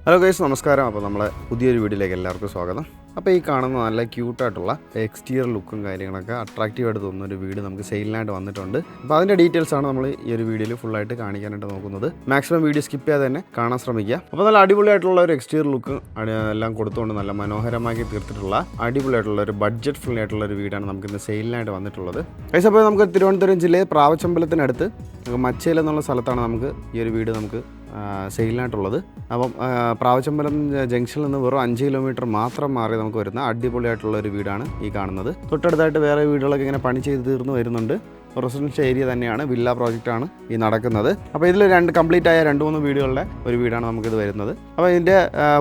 Hello guys, നമസ്കാരം. അപ്പോൾ നമ്മളെ പുതിയൊരു വീഡിയോയിലേക്ക് എല്ലാവർക്കും സ്വാഗതം. അപ്പോൾ ഈ കാണുന്ന നല്ല ക്യൂട്ടായിട്ടുള്ള എക്സ്റ്റീരിയർ ലുക്കും കാര്യങ്ങളൊക്കെ അട്രാക്റ്റീവായിട്ട് തോന്നുന്ന ഒരു വീട് നമുക്ക് സെയിലിനായിട്ട് വന്നിട്ടുണ്ട്. അപ്പോൾ അതിൻ്റെ ഡീറ്റെയിൽസാണ് നമ്മൾ ഈ ഒരു വീഡിയോയിൽ ഫുള്ളായിട്ട് കാണിക്കാനായിട്ട് നോക്കുന്നത്. മാക്സിമം വീഡിയോ സ്കിപ്പ് ചെയ്യാതെ തന്നെ കാണാൻ ശ്രമിക്കുക. അപ്പോൾ നല്ല അടിപൊളിയായിട്ടുള്ള ഒരു എക്സ്റ്റീരിയർ ലുക്ക് എല്ലാം കൊടുത്തുകൊണ്ട് നല്ല മനോഹരമാക്കി തീർത്തിട്ടുള്ള അടിപൊളിയായിട്ടുള്ള ഒരു ബഡ്ജറ്റ് ഫ്രണ്ട്ലി ആയിട്ടുള്ള ഒരു വീടാണ് നമുക്ക് ഇന്ന് സെയിലിനായിട്ട് വന്നിട്ടുള്ളത്. ഗൈസ്, അപ്പോൾ നമുക്ക് തിരുവനന്തപുരം ജില്ലയിൽ പ്രാവച്ചമ്പലത്തിനടുത്ത് മച്ചേൽ എന്നുള്ള സ്ഥലത്താണ് നമുക്ക് ഈ ഒരു വീട് നമുക്ക് സെയിലിനായിട്ടുള്ളത്. അപ്പം പ്രാവച്ചമ്പലം ജംഗ്ഷനിൽ നിന്ന് വെറും 5 കിലോമീറ്റർ മാത്രം മാറി നമുക്ക് വരുന്ന അടിപൊളിയായിട്ടുള്ള ഒരു വീടാണ് ഈ കാണുന്നത്. തൊട്ടടുത്തായിട്ട് വേറെ വീടുകളൊക്കെ ഇങ്ങനെ പണി ചെയ്ത് തീർന്നു വരുന്നുണ്ട്. റെസിഡൻഷ്യൽ ഏരിയ തന്നെയാണ്, വില്ല പ്രോജക്റ്റാണ് ഈ നടക്കുന്നത്. അപ്പോൾ ഇതിൽ കംപ്ലീറ്റ് ആയ 2-3 വീടുകളുടെ ഒരു വീടാണ് നമുക്കിത് വരുന്നത്. അപ്പോൾ ഇതിൻ്റെ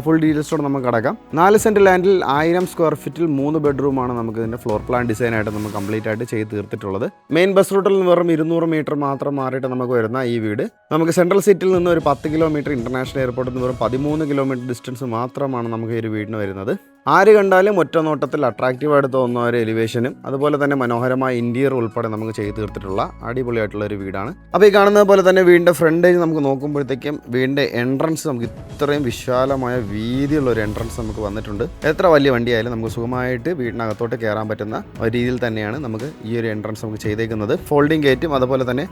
ഫുൾ ഡീറ്റെയിൽസോടെ നമുക്ക് കിടക്കാം. 4 സെൻറ്റ് ലാൻഡിൽ 1000 സ്ക്വയർ ഫീറ്റിൽ 3 ബെഡ്റൂമാണ് നമുക്ക് ഇതിൻ്റെ ഫ്ലോർ പ്ലാൻ ഡിസൈനായിട്ട് നമുക്ക് കംപ്ലീറ്റ് ആയിട്ട് ചെയ്ത് തീർത്തിട്ടുള്ളത്. മെയിൻ ബസ് റൂട്ടിൽ നിന്ന് വെറും 200 മീറ്റർ മാത്രം മാറിയിട്ട് നമുക്ക് വരുന്ന ഈ വീട് നമുക്ക് സെൻട്രൽ സിറ്റിയിൽ നിന്ന് ഒരു 10 കിലോമീറ്റർ, ഇൻ്റർനാഷണൽ എയർപോർട്ടിൽ നിന്ന് വെറും 13 കിലോമീറ്റർ ഡിസ്റ്റൻസ് മാത്രമാണ് നമുക്ക് ഈ ഒരു വീടിന് വരുന്നത്. ആര് കണ്ടാലും ഒറ്റ നോട്ടത്തിൽ അട്രാക്റ്റീവായിട്ട് തോന്നുന്ന ഒരു എലിവേഷനും അതുപോലെ തന്നെ മനോഹരമായ ഇൻറ്റീരിയർ ഉൾപ്പെടെ നമുക്ക് ചെയ്ത് തീർത്തിട്ടുള്ള അടിപൊളിയായിട്ടുള്ള ഒരു വീടാണ്. അപ്പോൾ ഈ കാണുന്നത് പോലെ തന്നെ വീടിൻ്റെ ഫ്രണ്ടേജ് നമുക്ക് നോക്കുമ്പോഴത്തേക്കും വീടിൻ്റെ എൻട്രൻസ് നമുക്ക് ഇത്രയും വിശാലമായ വീതിയുള്ള ഒരു എൻട്രൻസ് നമുക്ക് വന്നിട്ടുണ്ട്. എത്ര വലിയ വണ്ടിയായാലും നമുക്ക് സുഖമായിട്ട് വീടിനകത്തോട്ട് കയറാൻ പറ്റുന്ന ഒരു രീതിയിൽ തന്നെയാണ് നമുക്ക് ഈ ഒരു എൻട്രൻസ് നമുക്ക് ചെയ്തേക്കുന്നത്. ഫോൾഡിംഗ് ഗേറ്റും അതുപോലെ തന്നെ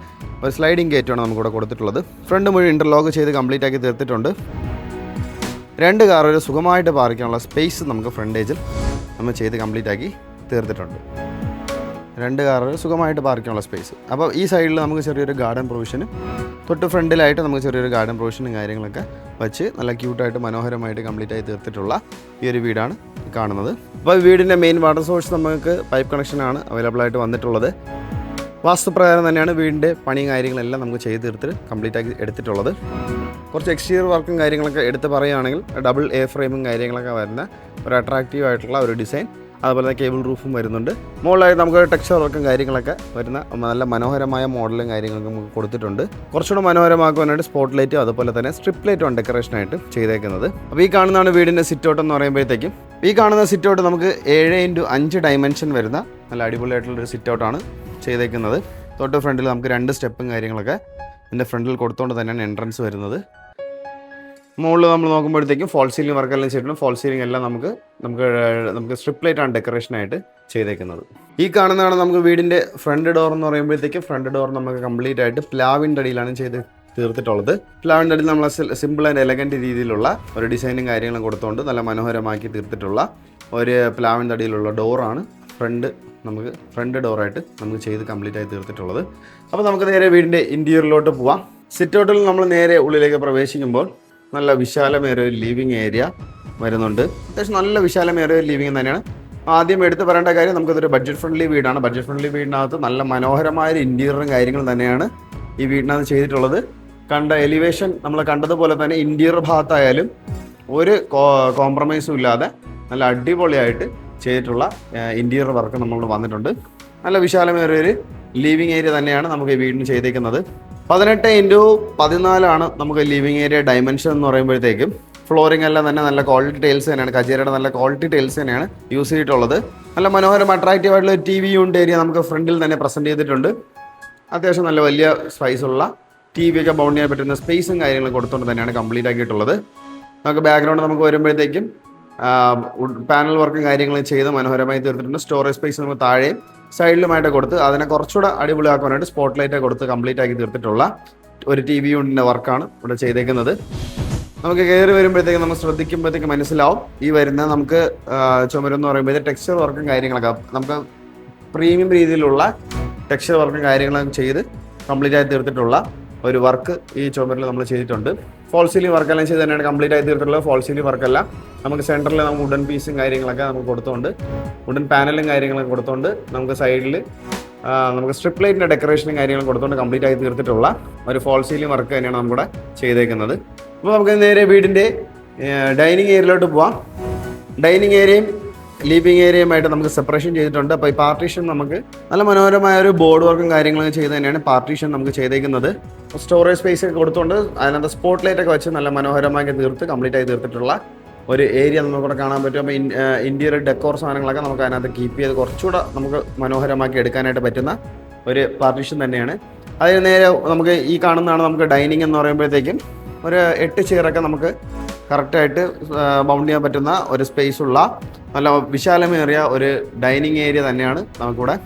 ഒരു സ്ലൈഡിംഗ് ഗേറ്റുമാണ് നമുക്കിവിടെ കൊടുത്തിട്ടുള്ളത്. ഫ്രണ്ട് മുഴുവൻ ഇൻ്റർലോക്ക് ചെയ്ത് കംപ്ലീറ്റ് ആക്കി തീർത്തിട്ടുണ്ട്. 2 കാർ ഒരു സുഖമായിട്ട് പാർക്കാനുള്ള സ്പേസ് നമുക്ക് ഫ്രണ്ടേജിൽ നമ്മൾ ചെയ്ത് കംപ്ലീറ്റ് ആക്കി തീർത്തിട്ടുണ്ട്. 2 കാർ സുഖമായിട്ട് പാർക്കാനുള്ള സ്പേസ്. അപ്പോൾ ഈ സൈഡിൽ നമുക്ക് ചെറിയൊരു ഗാർഡൻ പ്രൊവിഷനും തൊട്ട് ഫ്രണ്ടിലായിട്ട് നമുക്ക് ചെറിയൊരു ഗാർഡൻ പ്രൊവിഷനും കാര്യങ്ങളൊക്കെ വെച്ച് നല്ല ക്യൂട്ടായിട്ട് മനോഹരമായിട്ട് കംപ്ലീറ്റ് ആയി തീർത്തിട്ടുള്ള ഈ ഒരു വീടാണ് കാണുന്നത്. അപ്പോൾ വീടിൻ്റെ മെയിൻ വാട്ടർ സോഴ്സ് നമുക്ക് പൈപ്പ് കണക്ഷനാണ് അവൈലബിൾ ആയിട്ട് വന്നിട്ടുള്ളത്. വാസ്തുപ്രകാരം തന്നെയാണ് വീടിൻ്റെ പണിയും കാര്യങ്ങളെല്ലാം നമുക്ക് ചെയ്ത് തീർത്ത് കംപ്ലീറ്റ് ആക്കി എടുത്തിട്ടുള്ളത്. കുറച്ച് എക്സ്റ്റീരിയർ വർക്കും കാര്യങ്ങളൊക്കെ എടുത്ത് പറയുകയാണെങ്കിൽ ഡബിൾ എ ഫ്രെയിമും കാര്യങ്ങളൊക്കെ വരുന്ന ഒരു അട്രാക്റ്റീവ് ആയിട്ടുള്ള ഒരു ഡിസൈൻ, അതുപോലെ തന്നെ കേബിൾ റൂഫും വരുന്നുണ്ട്. മുകളിലായിട്ട് നമുക്ക് ടെക്സ്ചർ വർക്കും കാര്യങ്ങളൊക്കെ വരുന്ന നല്ല മനോഹരമായ മോഡലും കാര്യങ്ങളൊക്കെ നമുക്ക് കൊടുത്തിട്ടുണ്ട്. കുറച്ചുകൂടെ മനോഹരമാക്കുവാനായിട്ട് സ്പോട്ട് ലൈറ്റും അതുപോലെ തന്നെ സ്ട്രിപ്പ് ലൈറ്റും ഡെക്കറേഷനായിട്ട് ചെയ്തേക്കുന്നത്. അപ്പോൾ ഈ കാണുന്നതാണ് വീടിൻ്റെ സിറ്റ് ഔട്ട് എന്ന് പറയുമ്പോഴത്തേക്കും ഈ കാണുന്ന സിറ്റ് ഔട്ട് നമുക്ക് 7x5 ഡയമെൻഷൻ വരുന്ന നല്ല അടിപൊളിയായിട്ടുള്ളൊരു സിറ്റ് ഔട്ടാണ് ചെയ്തേക്കുന്നത്. തൊട്ട് ഫ്രണ്ടിൽ നമുക്ക് 2 സ്റ്റെപ്പും കാര്യങ്ങളൊക്കെ ഇതിൻ്റെ ഫ്രണ്ടിൽ കൊടുത്തുകൊണ്ട് തന്നെയാണ് എൻട്രൻസ് വരുന്നത്. മുകളിൽ നമ്മൾ നോക്കുമ്പോഴത്തേക്കും ഫോൾ സീലിംഗ് വർക്കെല്ലാം ചെയ്തിട്ടുണ്ട്. ഫോൾ സീലിംഗ് എല്ലാം നമുക്ക് സ്ട്രിപ്പ് ലൈറ്റാണ് ഡെക്കറേഷനായിട്ട് ചെയ്തേക്കുന്നത്. ഈ കാണുന്നതാണ് നമുക്ക് വീടിൻ്റെ ഫ്രണ്ട് ഡോർ എന്ന് പറയുമ്പോഴത്തേക്കും ഫ്രണ്ട് ഡോർ നമുക്ക് കംപ്ലീറ്റ് ആയിട്ട് പ്ലാവിൻ്റെ അടിയിലാണ് ചെയ്ത് തീർത്തിട്ടുള്ളത്. പ്ലാവിൻ്റെ അടിയിൽ നമ്മൾ സിമ്പിൾ ആൻഡ് എലഗൻറ്റ് രീതിയിലുള്ള ഒരു ഡിസൈനും കാര്യങ്ങളും കൊടുത്തുകൊണ്ട് നല്ല മനോഹരമാക്കി തീർത്തിട്ടുള്ള ഒരു പ്ലാവിൻ്റെ അടിയിലുള്ള ഡോറാണ് ഫ്രണ്ട് ഡോറായിട്ട് നമുക്ക് ചെയ്ത് കംപ്ലീറ്റ് ആയി തീർത്തിട്ടുള്ളത്. അപ്പോൾ നമുക്ക് നേരെ വീടിൻ്റെ ഇൻറ്റീരിയറിലോട്ട് പോവാം. സിറ്റ് ഔട്ടിൽ നമ്മൾ നേരെ ഉള്ളിലേക്ക് പ്രവേശിക്കുമ്പോൾ നല്ല വിശാലമേറിയ ഒരു ലിവിങ് ഏരിയ വരുന്നുണ്ട്. അത്യാവശ്യം നല്ല വിശാലമേറിയ ഒരു ലിവിങ് തന്നെയാണ്. ആദ്യം എടുത്ത് പറയേണ്ട കാര്യം, നമുക്കിതൊരു ബഡ്ജറ്റ് ഫ്രണ്ട്ലി വീടാണ്. ബഡ്ജറ്റ് ഫ്രണ്ട്ലി വീടിനകത്ത് നല്ല മനോഹരമായ ഒരു ഇൻറ്റീരിയറും കാര്യങ്ങളും തന്നെയാണ് ഈ വീടിനകത്ത് ചെയ്തിട്ടുള്ളത്. കണ്ട എലിവേഷൻ നമ്മൾ കണ്ടതുപോലെ തന്നെ ഇൻറ്റീരിയർ ഭാഗത്തായാലും ഒരു കോംപ്രമൈസും ഇല്ലാതെ നല്ല അടിപൊളിയായിട്ട് ചെയ്തിട്ടുള്ള ഇൻറ്റീരിയർ വർക്ക് നമ്മൾ വന്നിട്ടുണ്ട്. നല്ല വിശാലമേറിയൊരു ലിവിങ് ഏരിയ തന്നെയാണ് നമുക്ക് ഈ വീടിന് ചെയ്തേക്കുന്നത്. 18x14 നമുക്ക് ലിവിങ് ഏരിയ ഡയമെൻഷൻ എന്ന് പറയുമ്പോഴത്തേക്കും ഫ്ലോറിംഗ് എല്ലാം തന്നെ നല്ല ക്വാളിറ്റി ടൈൽസ് തന്നെയാണ്. കജേരയുടെ നല്ല ക്വാളിറ്റി ടൈൽസ് തന്നെയാണ് യൂസ് ചെയ്തിട്ടുള്ളത്. നല്ല മനോഹരം അട്രാക്റ്റീവ് ആയിട്ടുള്ള TV യൂണിറ്റ് ഏരിയ നമുക്ക് ഫ്രണ്ടിൽ തന്നെ പ്രസൻറ്റ് ചെയ്തിട്ടുണ്ട്. അത്യാവശ്യം നല്ല വലിയ സൈസുള്ള TV ഒക്കെ ബൗണ്ട് ചെയ്യാൻ പറ്റുന്ന സ്പേസും കാര്യങ്ങളും കൊടുത്തുകൊണ്ട് തന്നെയാണ് കംപ്ലീറ്റ് ആക്കിയിട്ടുള്ളത്. നമുക്ക് ബാക്ക്ഗ്രൗണ്ട് നമുക്ക് വരുമ്പോഴത്തേക്കും പാനൽ വർക്കും കാര്യങ്ങളും ചെയ്ത് മനോഹരമായി തീർത്തിട്ടുണ്ട്. സ്റ്റോറേജ് സ്പേസ് നമുക്ക് താഴെയും സൈഡിലുമായിട്ട് കൊടുത്ത് അതിനെ കുറച്ചുകൂടെ അടിപൊളിയാക്കാനായിട്ട് സ്പോട്ട് ലൈറ്റ് കൊടുത്ത് കംപ്ലീറ്റ് ആക്കി തീർത്തിട്ടുള്ള ഒരു TV യൂണിറ്റിൻ്റെ വർക്കാണ് ഇവിടെ ചെയ്തേക്കുന്നത്. നമുക്ക് കയറി വരുമ്പോഴത്തേക്കും നമ്മൾ ശ്രദ്ധിക്കുമ്പോഴത്തേക്ക് മനസ്സിലാവും ഈ വരുന്ന നമുക്ക് ചുമരെന്ന് പറയുമ്പോഴത്തേക്ക് ടെക്സ്ചർ വർക്കും കാര്യങ്ങളൊക്കെ നമുക്ക് പ്രീമിയം രീതിയിലുള്ള ടെക്സ്ചർ വർക്കും കാര്യങ്ങളൊക്കെ ചെയ്ത് കംപ്ലീറ്റ് ആയി തീർത്തിട്ടുള്ള ഒരു വർക്ക് ഈ ചുമരിൽ നമ്മൾ ചെയ്തിട്ടുണ്ട്. ഫോൾ സീലിംഗ് വർക്കെല്ലാം ചെയ്ത് തന്നെയാണ് കംപ്ലീറ്റ് ആയി തീർത്തിട്ടുള്ളത്. ഫോൾ സീലിംഗ് വർക്കെല്ലാം നമുക്ക് സെൻറ്ററിൽ നമുക്ക് വുഡൻ പീസും കാര്യങ്ങളൊക്കെ നമുക്ക് കൊടുത്തുകൊണ്ട് വുഡൻ പാനലും കാര്യങ്ങളൊക്കെ കൊടുത്തുകൊണ്ട് നമുക്ക് സൈഡിൽ നമുക്ക് സ്ട്രിപ്പ് ലൈറ്റിൻ്റെ ഡെക്കറേഷനും കാര്യങ്ങളും കൊടുത്തുകൊണ്ട് കംപ്ലീറ്റ് ആയി തീർത്തിട്ടുള്ള ഒരു ഫോൾ സീലിംഗ് വർക്ക് തന്നെയാണ് നമ്മുടെ ചെയ്തേക്കുന്നത്. അപ്പോൾ നമുക്ക് നേരെ വീടിൻ്റെ ഡൈനിങ് ഏരിയയിലോട്ട് പോവാം. ഡൈനിങ് ഏരിയയും ലിവിങ് ഏരിയയുമായിട്ട് നമുക്ക് സെപ്പറേഷൻ ചെയ്തിട്ടുണ്ട്. അപ്പോൾ ഈ പാർട്ടീഷൻ നമുക്ക് നല്ല മനോഹരമായ ഒരു ബോർഡ് വർക്കും കാര്യങ്ങളൊക്കെ ചെയ്ത് തന്നെയാണ് പാർട്ടീഷൻ നമുക്ക് ചെയ്തേക്കുന്നത്. സ്റ്റോറേജ് സ്പേസ് ഒക്കെ കൊടുത്തുകൊണ്ട് അതിനകത്ത് സ്പോട്ട് ലൈറ്റ് ഒക്കെ വെച്ച് നല്ല മനോഹരമാക്കി തീർത്ത് കംപ്ലീറ്റ് ആയി തീർത്തിട്ടുള്ള ഒരു ഏരിയ നമുക്കിവിടെ കാണാൻ പറ്റും. അപ്പോൾ ഇൻറ്റീരിയർ ഡെക്കോർ സാധനങ്ങളൊക്കെ നമുക്ക് അതിനകത്ത് കീപ്പ് ചെയ്ത് കുറച്ചുകൂടെ നമുക്ക് മനോഹരമാക്കി എടുക്കാനായിട്ട് പറ്റുന്ന ഒരു പാർട്ടീഷൻ തന്നെയാണ്. അതിന് നേരെ നമുക്ക് ഈ കാണുന്നതാണ് നമുക്ക് ഡൈനിങ് എന്ന് പറയുമ്പോഴത്തേക്കും ഒരു 8 ചെയറൊക്കെ നമുക്ക് കറക്റ്റായിട്ട് ബൗണ്ട് ചെയ്യാൻ പറ്റുന്ന ഒരു സ്പേസ് ഉള്ള നല്ല വിശാലമേറിയ ഒരു ഡൈനിങ് ഏരിയ തന്നെയാണ് നമുക്കിവിടെ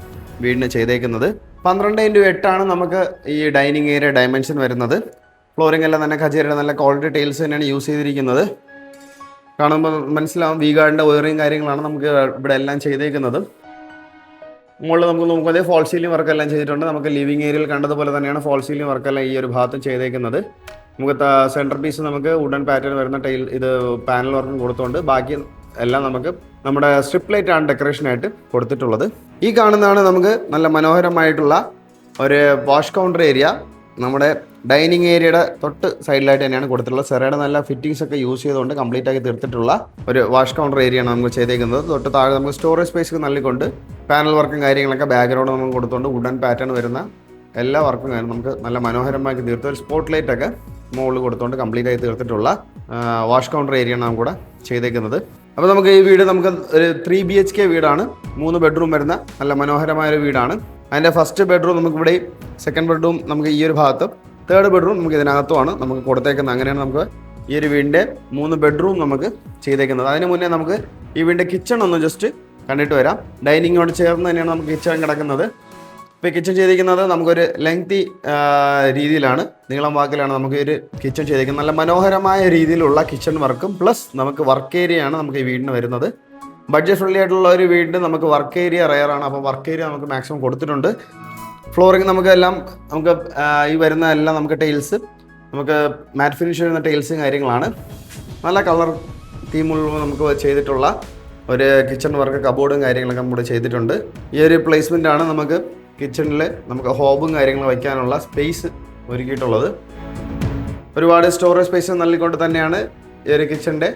വീടിന് ചെയ്തേക്കുന്നത്. 12x8 നമുക്ക് ഈ ഡൈനിങ് ഏരിയ ഡയമെൻഷൻ വരുന്നത്. ഫ്ലോറിംഗ് എല്ലാം തന്നെ ഖജീരയുടെ നല്ല ക്വാളിറ്റി ടൈൽസ് തന്നെയാണ് യൂസ് ചെയ്തിരിക്കുന്നത്. കാണുമ്പോൾ മനസ്സിലാവും വി ഗാർഡിൻ്റെ വയറിങ് കാര്യങ്ങളാണ് നമുക്ക് ഇവിടെ എല്ലാം ചെയ്തേക്കുന്നത്. മുകളിൽ നമുക്ക് നോക്കുമ്പോൾ ഫോൾ സീലിംഗ് വർക്കെല്ലാം ചെയ്തിട്ടുണ്ട്. നമുക്ക് ലിവിങ് ഏരിയയിൽ കണ്ടതുപോലെ തന്നെയാണ് ഫോൾ സീലിംഗ് വർക്കെല്ലാം ഈ ഒരു ഭാഗത്തും ചെയ്തേക്കുന്നത്. നമുക്ക് സെൻറ്റർ പീസ് നമുക്ക് വുഡൻ പാറ്റേൺ വരുന്ന ഇത് പാനൽ വർക്കും കൊടുത്തുകൊണ്ട് ബാക്കി എല്ലാം നമുക്ക് നമ്മുടെ സ്ട്രിപ്പ് ലൈറ്റ് ആണ് ഡെക്കറേഷനായിട്ട് കൊടുത്തിട്ടുള്ളത്. ഈ കാണുന്നതാണ് നമുക്ക് നല്ല മനോഹരമായിട്ടുള്ള ഒരു വാഷ് കൗണ്ടർ ഏരിയ. നമ്മുടെ ഡൈനിങ് ഏരിയയുടെ തൊട്ട് സൈഡിലായിട്ട് തന്നെയാണ് കൊടുത്തിട്ടുള്ളത്. സെറയുടെ നല്ല ഫിറ്റിങ്സ് ഒക്കെ യൂസ് ചെയ്തുകൊണ്ട് കംപ്ലീറ്റ് ആക്കി തീർത്തിട്ടുള്ള ഒരു വാഷ് കൗണ്ടർ ഏരിയയാണ് നമുക്ക് ചെയ്തേക്കുന്നത്. തൊട്ട് താഴെ നമുക്ക് സ്റ്റോറേജ് സ്പേസ് നൽകിക്കൊണ്ട് പാനൽ വർക്കും കാര്യങ്ങളൊക്കെ ബാക്ക്ഗ്രൗണ്ട് നമുക്ക് കൊടുത്തുകൊണ്ട് വുഡൻ പാറ്റേൺ വരുന്ന എല്ലാ വർക്കും നമുക്ക് നല്ല മനോഹരമാക്കി തീർത്ത് ഒരു സ്പോട്ട് ലൈറ്റ് ഒക്കെ മുകളിൽ കൊടുത്തുകൊണ്ട് കംപ്ലീറ്റ് ആയി തീർത്തിട്ടുള്ള വാഷ് കൗണ്ടർ ഏരിയയാണ് നമുക്ക് കൂടെ ചെയ്തേക്കുന്നത്. അപ്പോൾ നമുക്ക് ഈ വീട് നമുക്ക് ഒരു 3 BHK വീടാണ്. 3 ബെഡ്റൂം വരുന്ന നല്ല മനോഹരമായൊരു വീടാണ്. അതിൻ്റെ ഫസ്റ്റ് ബെഡ്റൂം നമുക്കിവിടെ, സെക്കൻഡ് ബെഡ്റൂം നമുക്ക് ഈ ഒരു ഭാഗത്തും, തേർഡ് ബെഡ്റൂം നമുക്ക് ഇതിനകത്തുമാണ് നമുക്ക് കൊടുത്തേക്കുന്നത്. അങ്ങനെയാണ് നമുക്ക് ഈ ഒരു വീടിൻ്റെ 3 ബെഡ്റൂം നമുക്ക് ചെയ്തേക്കുന്നത്. അതിന് മുന്നേ നമുക്ക് ഈ വീടിൻ്റെ കിച്ചൺ ഒന്ന് ജസ്റ്റ് കണ്ടിട്ട് വരാം. ഡൈനിങ്ങോട് ചേർന്ന് തന്നെയാണ് നമുക്ക് കിച്ചൺ കിടക്കുന്നത്. ഇപ്പോൾ കിച്ചൺ ചെയ്തിരിക്കുന്നത് നമുക്കൊരു ലെങ്തി രീതിയിലാണ്, നീളം വാക്കിലാണ് നമുക്ക് ഒരു കിച്ചൺ ചെയ്തിരിക്കുന്നത്. നല്ല മനോഹരമായ രീതിയിലുള്ള കിച്ചൺ വർക്കും പ്ലസ് നമുക്ക് വർക്ക് ഏരിയയാണ് നമുക്ക് ഈ വീടിന് വരുന്നത്. ബഡ്ജറ്റ് ഫ്രണ്ട്ലി ആയിട്ടുള്ള ഒരു വീടിന് നമുക്ക് വർക്ക് ഏരിയ റെയറാണ്. അപ്പോൾ വർക്ക് ഏരിയ നമുക്ക് മാക്സിമം കൊടുത്തിട്ടുണ്ട്. ഫ്ലോറിങ് നമുക്ക് എല്ലാം നമുക്ക് ഈ വരുന്ന എല്ലാം നമുക്ക് ടൈൽസ് നമുക്ക് മാറ്റ് ഫിനിഷ് വരുന്ന ടൈൽസും കാര്യങ്ങളാണ്. നല്ല കളർ തീമുള്ള നമുക്ക് ചെയ്തിട്ടുള്ള ഒരു കിച്ചൺ വർക്ക് കബോർഡും കാര്യങ്ങളൊക്കെ നമ്മൾ ചെയ്തിട്ടുണ്ട്. ഈ ഒരു പ്ലേസ്മെൻ്റ് ആണ് നമുക്ക് കിച്ചണിൽ നമുക്ക് ഹോബും കാര്യങ്ങളും വയ്ക്കാനുള്ള സ്പേസ് ഒരുക്കിയിട്ടുള്ളത്. ഒരുപാട് സ്റ്റോറേജ് സ്പേസ് നൽകിക്കൊണ്ട് തന്നെയാണ് ഈ ഒരു കിച്ചൻ്റെ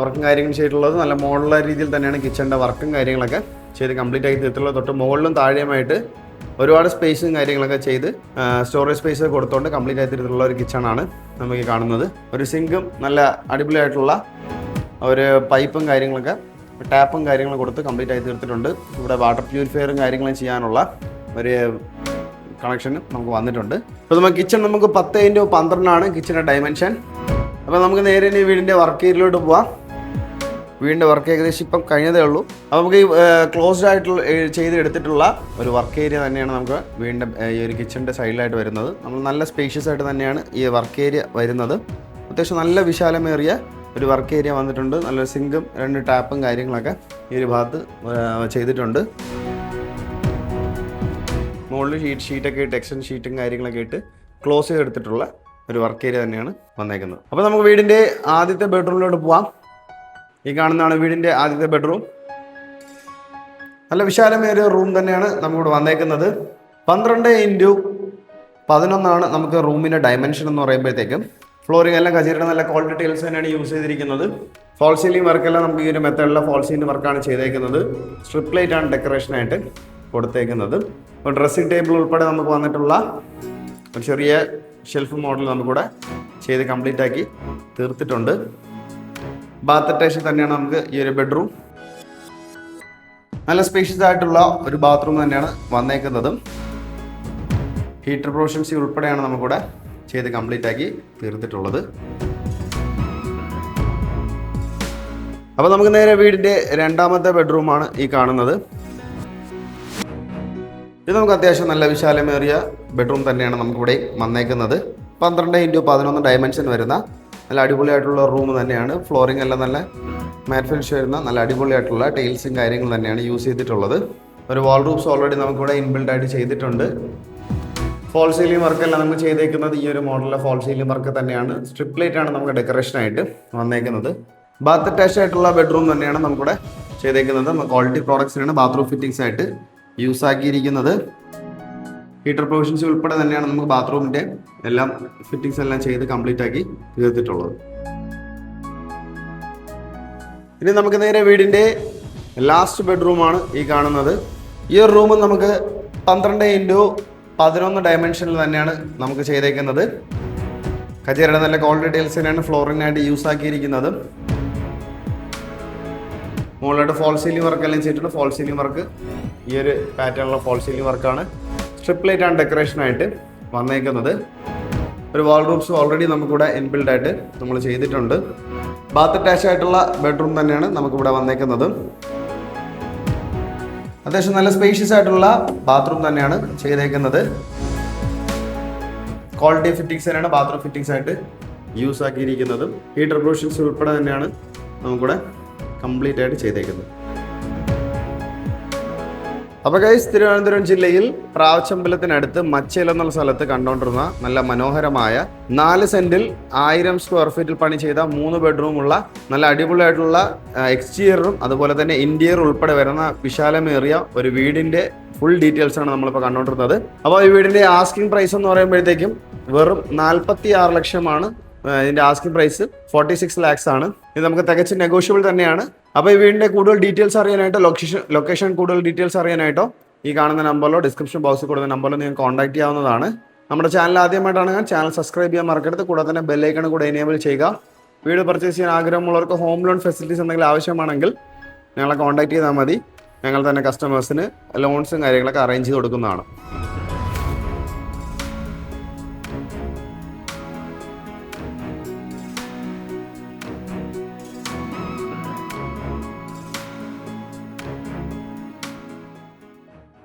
വർക്കും കാര്യങ്ങളും ചെയ്തിട്ടുള്ളത്. നല്ല മോഡുലർ രീതിയിൽ തന്നെയാണ് കിച്ചൻ്റെ വർക്കും കാര്യങ്ങളൊക്കെ ചെയ്ത് കംപ്ലീറ്റ് ആക്കി തീർത്തിട്ടുള്ളത്. തൊട്ട് മുകളിലും താഴെയുമായിട്ട് ഒരുപാട് സ്പേസും കാര്യങ്ങളൊക്കെ ചെയ്ത് സ്റ്റോറേജ് സ്പേസ് കൊടുത്തുകൊണ്ട് കംപ്ലീറ്റ് ആയി തീർത്തിട്ടുള്ള ഒരു കിച്ചണാണ് നമുക്ക് കാണുന്നത്. ഒരു സിങ്കും നല്ല അടിപൊളിയായിട്ടുള്ള ഒരു പൈപ്പും കാര്യങ്ങളൊക്കെ ടാപ്പും കാര്യങ്ങളും കൊടുത്ത് കംപ്ലീറ്റ് ആയി തീർത്തിട്ടുണ്ട്. ഇവിടെ വാട്ടർ പ്യൂരിഫയറും കാര്യങ്ങളും ചെയ്യാനുള്ള ഒരു കണക്ഷൻ നമുക്ക് വന്നിട്ടുണ്ട്. അപ്പോൾ നമുക്ക് കിച്ചൺ നമുക്ക് 10x12 കിച്ചൻ്റെ ഡയമെൻഷൻ. അപ്പോൾ നമുക്ക് നേരെ ഈ വീടിൻ്റെ വർക്ക് ഏരിയയിലോട്ട് പോവാം. വീടിൻ്റെ വർക്ക് ഏകദേശം ഇപ്പം കഴിഞ്ഞതേ ഉള്ളൂ. അപ്പോൾ നമുക്ക് ഈ ക്ലോസ്ഡ് ആയിട്ടുള്ള ചെയ്തെടുത്തിട്ടുള്ള ഒരു വർക്ക് ഏരിയ തന്നെയാണ് നമുക്ക് വീടിൻ്റെ ഈ ഒരു കിച്ചൻ്റെ സൈഡിലായിട്ട് വരുന്നത്. നമ്മൾ നല്ല സ്പേഷ്യസ് ആയിട്ട് തന്നെയാണ് ഈ വർക്ക് ഏരിയ വരുന്നത്. അത്യാവശ്യം നല്ല വിശാലമേറിയ ഒരു വർക്ക് ഏരിയ വന്നിട്ടുണ്ട്. നല്ലൊരു സിങ്കും 2 ടാപ്പും കാര്യങ്ങളൊക്കെ ഈ ഒരു ഭാഗത്ത് ചെയ്തിട്ടുണ്ട്. മുകളിൽ ഷീറ്റൊക്കെ ഇട്ട് എക്സ്റ്റൻ ഷീറ്റും കാര്യങ്ങളൊക്കെ ഇട്ട് ക്ലോസ് ചെയ്തെടുത്തിട്ടുള്ള ഒരു വർക്ക് ഏരിയ തന്നെയാണ് വന്നേക്കുന്നത്. അപ്പോൾ നമുക്ക് വീടിൻ്റെ ആദ്യത്തെ ബെഡ്റൂമിലോട്ട് പോവാം. ഈ കാണുന്നതാണ് വീടിൻ്റെ ആദ്യത്തെ ബെഡ്റൂം. നല്ല വിശാലമേറിയ റൂം തന്നെയാണ് നമുക്കിവിടെ വന്നേക്കുന്നത്. 12x11 നമുക്ക് റൂമിൻ്റെ ഡയമെൻഷൻ എന്ന് പറയുമ്പോഴത്തേക്കും. ഫ്ലോറിംഗ് എല്ലാം ഖജീരയുടെ നല്ല ക്വാളിറ്റി ടൈൽസ് തന്നെയാണ് യൂസ് ചെയ്തിരിക്കുന്നത്. ഫോൾ സീലിംഗ് വർക്കെല്ലാം നമുക്ക് ഈ ഒരു മെത്തേഡിലുള്ള ഫോൾ സീലിംഗ് വർക്കാണ് ചെയ്തേക്കുന്നത്. സ്ട്രിപ്പ് ലൈറ്റ് ആണ് ഡെക്കറേഷനായിട്ട് കൊടുത്തേക്കുന്നത്. അപ്പോൾ ഡ്രസ്സിംഗ് ടേബിൾ ഉൾപ്പെടെ നമുക്ക് വന്നിട്ടുള്ള ഒരു ചെറിയ ഷെൽഫ് മോഡൽ നമുക്കിവിടെ ചെയ്ത് കംപ്ലീറ്റ് ആക്കി തീർത്തിട്ടുണ്ട്. ബാത്ത് അറ്റാച്ച് തന്നെയാണ് നമുക്ക് ഈ ഒരു ബെഡ്റൂം. നല്ല സ്പേഷ്യസ് ആയിട്ടുള്ള ഒരു ബാത്റൂം തന്നെയാണ് വന്നേക്കുന്നത്. ഹീറ്റർ പ്രൊവിഷൻസ് ഉൾപ്പെടെയാണ് നമുക്കിവിടെ ചെയ്ത് കംപ്ലീറ്റ് ആക്കി തീർത്തിട്ടുള്ളത്. അപ്പോൾ നമുക്ക് നേരെ വീടിൻ്റെ രണ്ടാമത്തെ ബെഡ്റൂമാണ് ഈ കാണുന്നത്. ഇത് നമുക്ക് അത്യാവശ്യം നല്ല വിശാലമേറിയ ബെഡ്റൂം തന്നെയാണ് നമുക്കിവിടെ വന്നേക്കുന്നത്. 12x11 ഡയമെൻഷൻ വരുന്ന നല്ല അടിപൊളിയായിട്ടുള്ള റൂം തന്നെയാണ്. ഫ്ലോറിംഗ് എല്ലാം നല്ല മാറ്റ് ഫിനിഷ് വരുന്ന നല്ല അടിപൊളിയായിട്ടുള്ള ടൈൽസും കാര്യങ്ങളും തന്നെയാണ് യൂസ് ചെയ്തിട്ടുള്ളത്. ഒരു വാൾ റൂഫ്സ് ഓൾറെഡി നമുക്കിവിടെ ഇൻബിൽഡ് ആയിട്ട് ചെയ്തിട്ടുണ്ട്. ഫോൾ സീലിംഗ് വർക്കെല്ലാം നമുക്ക് ചെയ്തേക്കുന്നത് ഈ ഒരു മോഡലിലെ ഫോൾ സീലിംഗ് വർക്ക് തന്നെയാണ്. സ്ട്രിപ്പ് ലൈറ്റ് ആണ് നമുക്ക് ഡെക്കറേഷനായിട്ട് വന്നേക്കുന്നത്. ബാത്ത് അറ്റാച്ച് ആയിട്ടുള്ള ബെഡ്റൂം തന്നെയാണ് നമുക്കിവിടെ ചെയ്തേക്കുന്നത്. ക്വാളിറ്റി പ്രോഡക്ട്സിനാണ് ബാത്റൂം ഫിറ്റിംഗ്സ് ആയിട്ട് യൂസ് ആക്കിയിരിക്കുന്നത്. ഹീറ്റർ പ്രൊവിഷൻസ് ഉൾപ്പെടെ തന്നെയാണ് നമുക്ക് ബാത്റൂമിൻ്റെ എല്ലാം ഫിറ്റിംഗ്സ് എല്ലാം ചെയ്ത് കംപ്ലീറ്റ് ആക്കി തീർത്തിട്ടുള്ളത്. ഇനി നമുക്ക് നേരെ വീടിൻ്റെ ലാസ്റ്റ് ബെഡ്റൂമാണ് ഈ കാണുന്നത്. ഈ ഒരു റൂം നമുക്ക് 12x11 ഡയമെൻഷനിൽ തന്നെയാണ് നമുക്ക് ചെയ്തേക്കുന്നത്. ഖജീരയുടെ നല്ല ക്വാളിറ്റി ടൈൽസിനാണ് ഫ്ലോറിനായിട്ട് യൂസ് ആക്കിയിരിക്കുന്നത്. മുകളിലോട്ട് ഫോൾ സീലിംഗ് വർക്ക് എല്ലാം ചെയ്തിട്ടുണ്ട്. ഫോൾ സീലിംഗ് വർക്ക് ഈ ഒരു പാറ്റേണുള്ള ഫോൾ സീലിംഗ് വർക്കാണ്. സ്ട്രിപ്പ് ലൈറ്റ് ആണ് ഡെക്കറേഷനായിട്ട് വന്നേക്കുന്നത്. ഒരു വാൾ റൂംസ് ഓൾറെഡി നമുക്കിവിടെ ഇൻബിൽഡ് ആയിട്ട് നമ്മൾ ചെയ്തിട്ടുണ്ട്. ബാത്ത് അറ്റാച്ച് ആയിട്ടുള്ള ബെഡ്റൂം തന്നെയാണ് നമുക്കിവിടെ വന്നേക്കുന്നത്. അത്യാവശ്യം നല്ല സ്പേഷ്യസ് ആയിട്ടുള്ള ബാത്റൂം തന്നെയാണ് ചെയ്തേക്കുന്നത്. ക്വാളിറ്റി ഫിറ്റിംഗ്സ് തന്നെയാണ് ബാത്റൂം ഫിറ്റിംഗ്സ് ആയിട്ട് യൂസ് ആക്കിയിരിക്കുന്നതും. ഹീറ്റർ പ്രൊവിഷൻസ് ഉൾപ്പെടെ തന്നെയാണ് നമുക്കിവിടെ കംപ്ലീറ്റ് ആയിട്ട് ചെയ്തേക്കുന്നത്. അപ്പോൾ ഗൈസ്, തിരുവനന്തപുരം ജില്ലയിൽ പ്രാവച്ചമ്പലത്തിനടുത്ത് മച്ചേൽ എന്നുള്ള സ്ഥലത്ത് കണ്ടുകൊണ്ടിരുന്ന നല്ല മനോഹരമായ 4 സെന്റിൽ 1000 സ്ക്വയർ ഫീറ്റിൽ പണി ചെയ്ത 3 ബെഡ്റൂമുള്ള നല്ല അടിപൊളിയായിട്ടുള്ള എക്സ്റ്റീരിയറും അതുപോലെ തന്നെ ഇന്റീരിയർ ഉൾപ്പെടെ വരുന്ന വിശാലമേറിയ ഒരു വീടിന്റെ ഫുൾ ഡീറ്റെയിൽസ് ആണ് നമ്മളിപ്പോൾ കണ്ടുകൊണ്ടിരുന്നത്. അപ്പോൾ ഈ വീടിന്റെ ആസ്കിംഗ് പ്രൈസ് എന്ന് പറയുമ്പോഴത്തേക്കും വെറും 46 ലക്ഷമാണ്. ഇതിന്റെ ആസ്കിംഗ് പ്രൈസ് 46 lakhs ആണ്. ഇത് നമുക്ക് തികച്ചും നെഗോഷ്യബിൾ തന്നെയാണ്. അപ്പോൾ ഈ വീടിന്റെ കൂടുതൽ ഡീറ്റെയിൽസ് അറിയാനായിട്ടോ ലൊക്കേഷൻ കൂടുതൽ ഡീറ്റെയിൽസ് അറിയാനായിട്ടോ ഈ കാണുന്ന നമ്പറിലോ ഡിസ്ക്രിപ്ഷൻ ബോക്സിൽ കൊടുക്കുന്ന നമ്പറിലോ നിങ്ങൾക്ക് കോൺടാക്ട് ചെയ്യാവുന്നതാണ്. നമ്മുടെ ചാനൽ ആദ്യമായിട്ടാണ് ചാനൽ സബ്സ്ക്രൈബ് ചെയ്യാൻ മറക്കരുത്. കൂടാതെ തന്നെ ബെല്ലൈക്കൺ കൂടെ എനേബിൾ ചെയ്യുക. വീട് പർച്ചേസ് ചെയ്യാൻ ആഗ്രഹമുള്ളവർക്ക് ഹോം ലോൺ ഫെസിലിറ്റീസ് എന്തെങ്കിലും ആവശ്യമാണെങ്കിൽ ഞങ്ങളെ കോൺടാക്ട് ചെയ്താൽ മതി. ഞങ്ങൾ തന്നെ കസ്റ്റമേഴ്സിന് ലോൺസും കാര്യങ്ങളൊക്കെ അറേഞ്ച് ചെയ്ത് കൊടുക്കുന്നതാണ്.